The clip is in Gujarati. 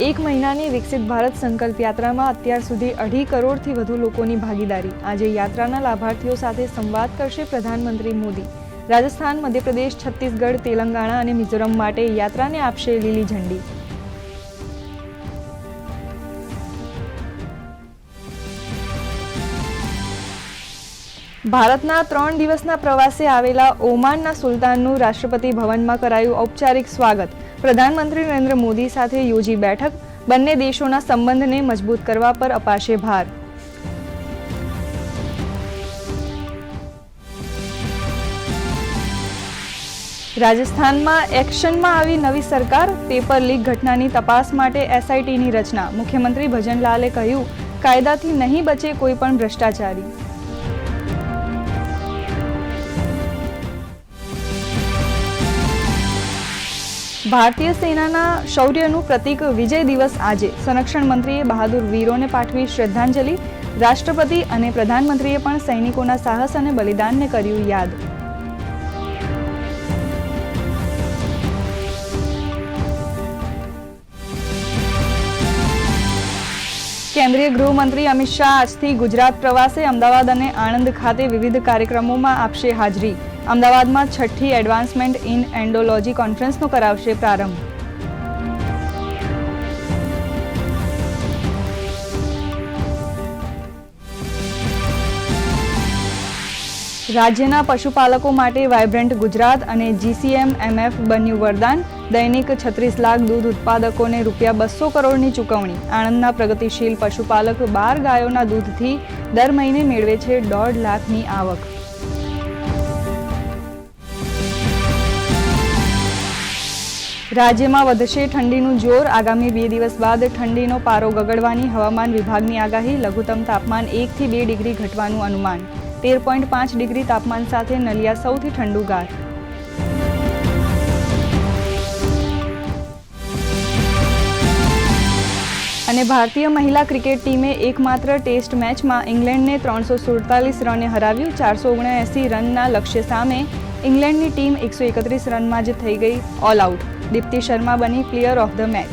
એક મહિનાની વિકસિત ભારત સંકલ્પ યાત્રામાં અત્યાર સુધી 2.5 કરોડથી વધુ લોકોની ભાગીદારી। આજે યાત્રાના લાભાર્થીઓ સાથે સંવાદ કરશે પ્રધાનમંત્રી મોદી। રાજસ્થાન, મધ્યપ્રદેશ, છત્તીસગઢ, તેલંગાણા અને મિઝોરમ માટે યાત્રાને આપશે લીલી ઝંડી। ભારતના 3 દિવસના પ્રવાસે આવેલા ઓમાનના સુલતાનનું રાષ્ટ્રપતિ ભવનમાં કરાયું ઔપચારિક સ્વાગત। પ્રધાનમંત્રી નરેન્દ્ર મોદી સાથે યોજી બેઠક। બંને દેશોના સંબંધને મજબૂત કરવા પર અપાશે ભાર। રાજસ્થાનમાં એક્શનમાં આવી નવી સરકાર। પેપર લીક ઘટનાની તપાસ માટે એસઆઈટીની રચના। મુખ્યમંત્રી ભજનલાલે કહ્યું, કાયદાથી નહીં બચે કોઈ પણ ભ્રષ્ટાચારી। ભારતીય સેનાના શૌર્યનું પ્રતીક વિજય દિવસ આજે। સંરક્ષણ મંત્રીએ બહાદુર વીરોને પાઠવી શ્રદ્ધાંજલિ। રાષ્ટ્રપતિ અને પ્રધાનમંત્રીએ પણ સૈનિકોના સાહસ અને બલિદાનને કર્યું યાદ। કેન્દ્રીય ગૃહમંત્રી અમિત શાહ આજથી ગુજરાત પ્રવાસે। અમદાવાદ અને આણંદ ખાતે વિવિધ કાર્યક્રમોમાં આપશે હાજરી। અમદાવાદમાં 6ઠ્ઠી એડવાન્સમેન્ટ ઇન એન્ડોલોજી કોન્ફરન્સનો કરાવશે પ્રારંભ। રાજ્યના પશુપાલકો માટે વાઇબ્રન્ટ ગુજરાત અને GCM-MF બન્યું વરદાન। દૈનિક 36 લાખ દૂધ ઉત્પાદકોને ₹200 કરોડની ચૂકવણી। આણંદના પ્રગતિશીલ પશુપાલક 12 ગાયોના દૂધથી દર મહિને મેળવે છે 1.5 લાખની આવક। રાજ્યમાં વધશે ઠંડીનું જોર। આગામી 2 દિવસ બાદ ઠંડીનો પારો ગગડવાની હવામાન વિભાગની આગાહી। લઘુત્તમ તાપમાન 1 થી 2 ડિગ્રી ઘટવાનું અનુમાન। 13.5 ડિગ્રી તાપમાન સાથે નલિયા સૌથી ઠંડુ ગાર। અને ભારતીય મહિલા ક્રિકેટ ટીમે એકમાત્ર ટેસ્ટ મેચમાં ઇંગ્લેન્ડને 347 રને હરાવ્યું। 479 રનના લક્ષ્ય સામે ઇંગ્લેન્ડની ટીમ 131 રનમાં જ થઈ ગઈ ઓલ આઉટ। દીપ્તિ શર્મા બની પ્લેયર ઓફ ધ મેચ।